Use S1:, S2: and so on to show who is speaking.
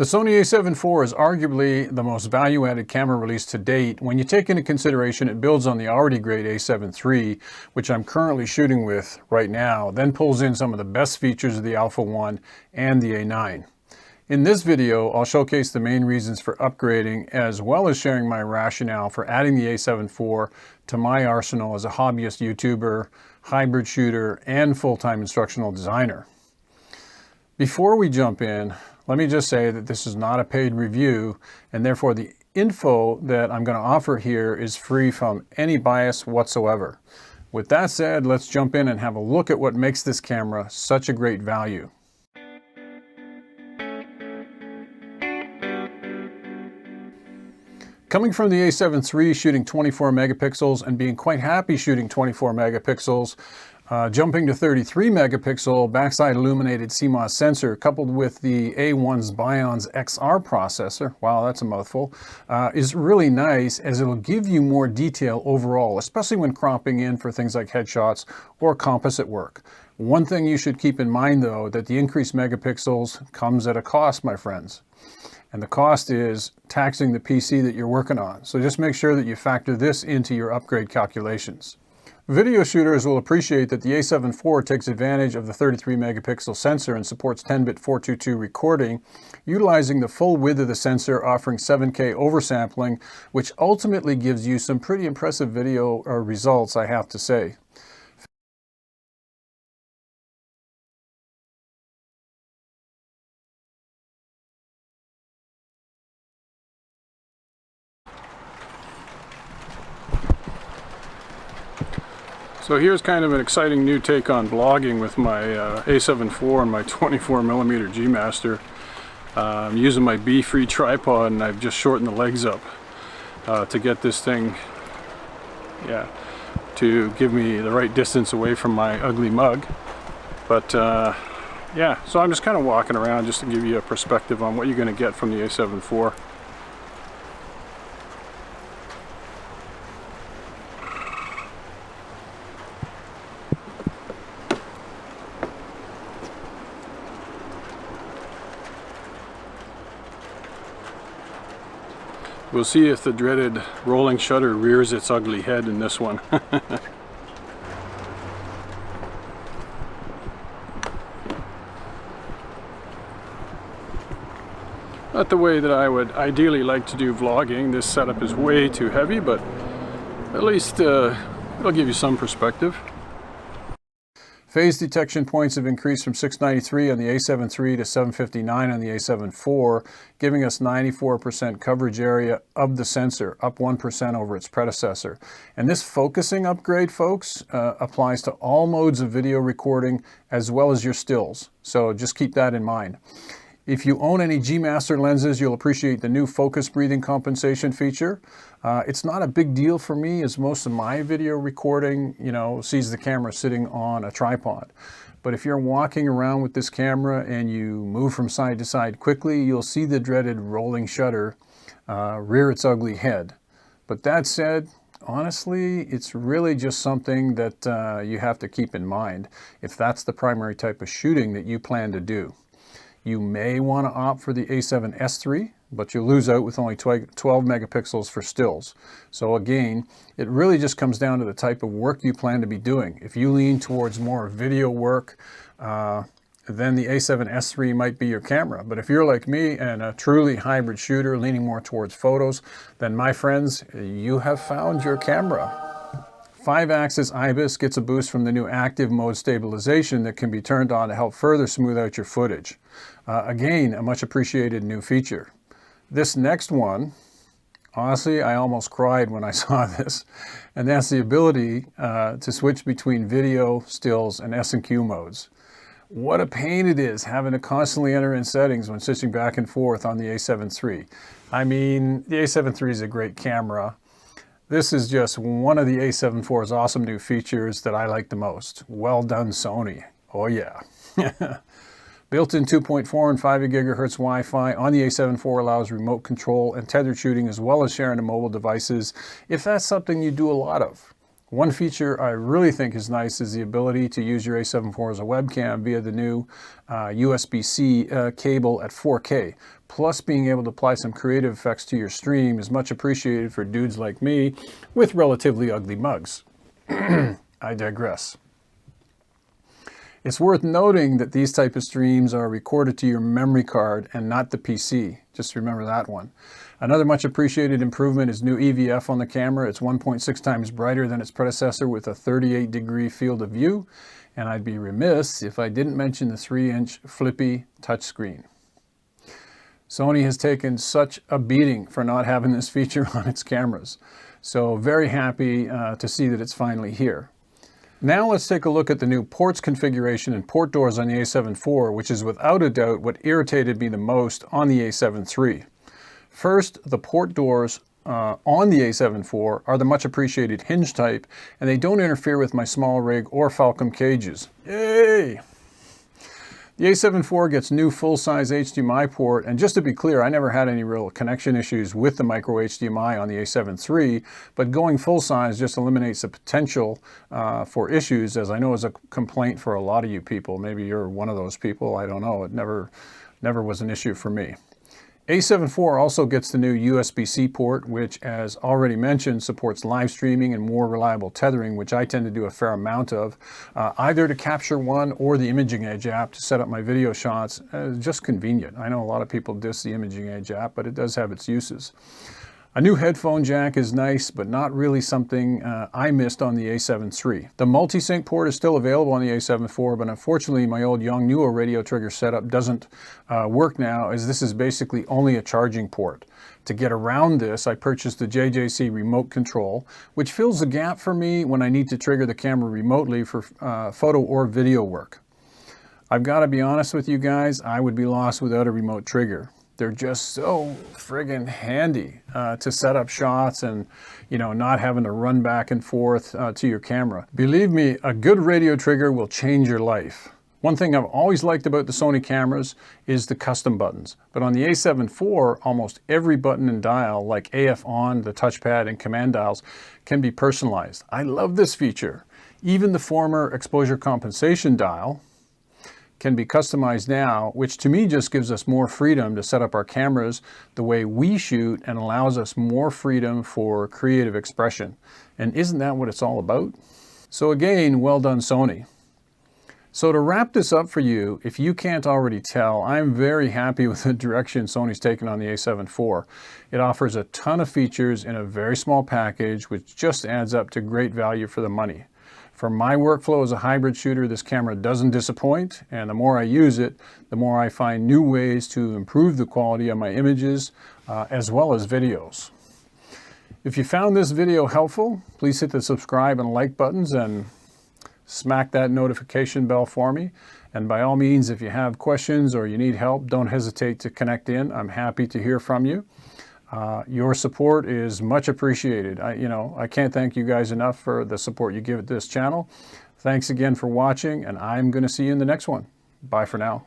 S1: The Sony a7 IV is arguably the most value-added camera release to date when you take into consideration it builds on the already great a7 III, which I'm currently shooting with right now, then pulls in some of the best features of the Alpha 1 and the A9. In this video, I'll showcase the main reasons for upgrading, as well as sharing my rationale for adding the a7 IV to my arsenal as a hobbyist YouTuber, hybrid shooter, and full-time instructional designer. Before we jump in, let me just say that this is not a paid review, and therefore the info that I'm going to offer here is free from any bias whatsoever. With that said, let's jump in and have a look at what makes this camera such a great value. Coming from the a7 III shooting 24 megapixels and being quite happy shooting 24 megapixels, jumping to 33 megapixel backside illuminated CMOS sensor coupled with the A1's Bion's XR processor, wow, that's a mouthful, is really nice as it'll give you more detail overall, especially when cropping in for things like headshots or composite work. One thing you should keep in mind though, that the increased megapixels comes at a cost, my friends. And the cost is taxing the PC that you're working on. So just make sure that you factor this into your upgrade calculations. Video shooters will appreciate that the a7 IV takes advantage of the 33 megapixel sensor and supports 10-bit 422 recording, utilizing the full width of the sensor, offering 7K oversampling, which ultimately gives you some pretty impressive video results, I have to say. So here's kind of an exciting new take on vlogging with my a7 IV and my 24mm G Master. I'm using my B-free tripod and I've just shortened the legs up to get this thing, to give me the right distance away from my ugly mug. But yeah, so I'm just kind of walking around just to give you a perspective on what you're going to get from the a7 IV. We'll see if the dreaded rolling shutter rears its ugly head in this one. Not the way that I would ideally like to do vlogging. This setup is way too heavy, but at least it'll give you some perspective. Phase detection points have increased from 693 on the a7 III to 759 on the a7 IV, giving us 94% coverage area of the sensor, up 1% over its predecessor. And this focusing upgrade, folks, applies to all modes of video recording as well as your stills. So just keep that in mind. If you own any G Master lenses, you'll appreciate the new focus breathing compensation feature. It's not a big deal for me, as most of my video recording, sees the camera sitting on a tripod. But if you're walking around with this camera and you move from side to side quickly, you'll see the dreaded rolling shutter rear its ugly head. But that said, honestly, it's really just something that you have to keep in mind if that's the primary type of shooting that you plan to do. You may want to opt for the a7S III, but you'll lose out with only 12 megapixels for stills. So again, it really just comes down to the type of work you plan to be doing. If you lean towards more video work, then the a7S III might be your camera. But if you're like me and a truly hybrid shooter leaning more towards photos, then my friends, you have found your camera. 5-axis Ibis gets a boost from the new active mode stabilization that can be turned on to help further smooth out your footage. Again, a much appreciated new feature. This next one, honestly, I almost cried when I saw this, and that's the ability to switch between video, stills, and S&Q modes. What a pain it is having to constantly enter in settings when switching back and forth on the a7 III. I mean, the a7 III is a great camera. This is just one of the a7 IV's awesome new features that I like the most. Well done, Sony. Oh yeah. Built-in 2.4 and 5 GHz Wi-Fi on the a7 IV allows remote control and tethered shooting as well as sharing to mobile devices if that's something you do a lot of. One feature I really think is nice is the ability to use your A7 IV as a webcam via the new USB-C cable at 4K. Plus, being able to apply some creative effects to your stream is much appreciated for dudes like me with relatively ugly mugs. I digress. It's worth noting that these type of streams are recorded to your memory card and not the PC. Just remember that one. Another much appreciated improvement is new EVF on the camera. It's 1.6 times brighter than its predecessor with a 38-degree field of view. And I'd be remiss if I didn't mention the 3-inch flippy touchscreen. Sony has taken such a beating for not having this feature on its cameras. So very happy to see that it's finally here. Now let's take a look at the new ports configuration and port doors on the A7 IV, which is without a doubt what irritated me the most on the A7 III. First, the port doors on the A7 IV are the much appreciated hinge type, and they don't interfere with my small rig or Falcon cages. Yay! The A7 IV gets new full-size HDMI port, and just to be clear, I never had any real connection issues with the micro HDMI on the A7 III, but going full-size just eliminates the potential for issues, as I know is a complaint for a lot of you people. Maybe you're one of those people, I don't know. It never was an issue for me. A7 IV also gets the new Usbc port, which, as already mentioned, supports live streaming and more reliable tethering, which I tend to do a fair amount of, either to Capture One or the Imaging Edge app to set up my video shots. It's just convenient. I know a lot of people diss the Imaging Edge app, but it does have its uses. A new headphone jack is nice, but not really something I missed on the A7 III. The multi-sync port is still available on the A7 IV, but unfortunately my old Yongnuo radio trigger setup doesn't work now, as this is basically only a charging port. To get around this, I purchased the JJC remote control, which fills the gap for me when I need to trigger the camera remotely for photo or video work. I've got to be honest with you guys, I would be lost without a remote trigger. They're just so friggin' handy to set up shots and, you know, not having to run back and forth to your camera. Believe me, a good radio trigger will change your life. One thing I've always liked about the Sony cameras is the custom buttons. But on the A7 IV, almost every button and dial, like AF on, the touchpad, and command dials, can be personalized. I love this feature. Even the former exposure compensation dial can be customized now, which to me just gives us more freedom to set up our cameras the way we shoot and allows us more freedom for creative expression. And isn't that what it's all about? So again, well done, Sony. So to wrap this up for you, if you can't already tell, I'm very happy with the direction Sony's taken on the A7 IV. It offers a ton of features in a very small package, which just adds up to great value for the money. For my workflow as a hybrid shooter, this camera doesn't disappoint, and the more I use it, the more I find new ways to improve the quality of my images as well as videos. If you found this video helpful, please hit the subscribe and like buttons and smack that notification bell for me. And by all means, if you have questions or you need help, don't hesitate to connect in. I'm happy to hear from you. Your support is much appreciated. I can't thank you guys enough for the support you give at this channel. Thanks again for watching, and I'm going to see you in the next one. Bye for now.